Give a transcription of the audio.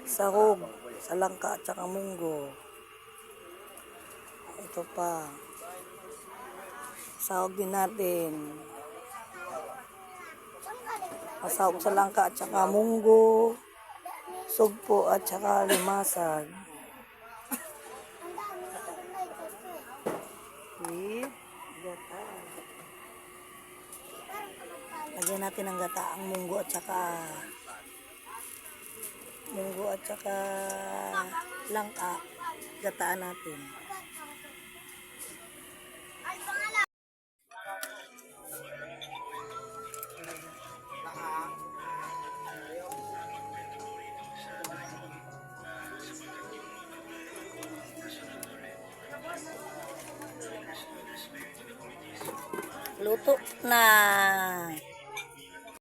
sahog sa langka at saka munggo. Ito pa. Sahog din natin. Sahog sa langka at saka munggo, sugpo at saka limasag. With gata. Lagyan natin ng gata ang munggo at saka langka. Gataan natin. Luto na.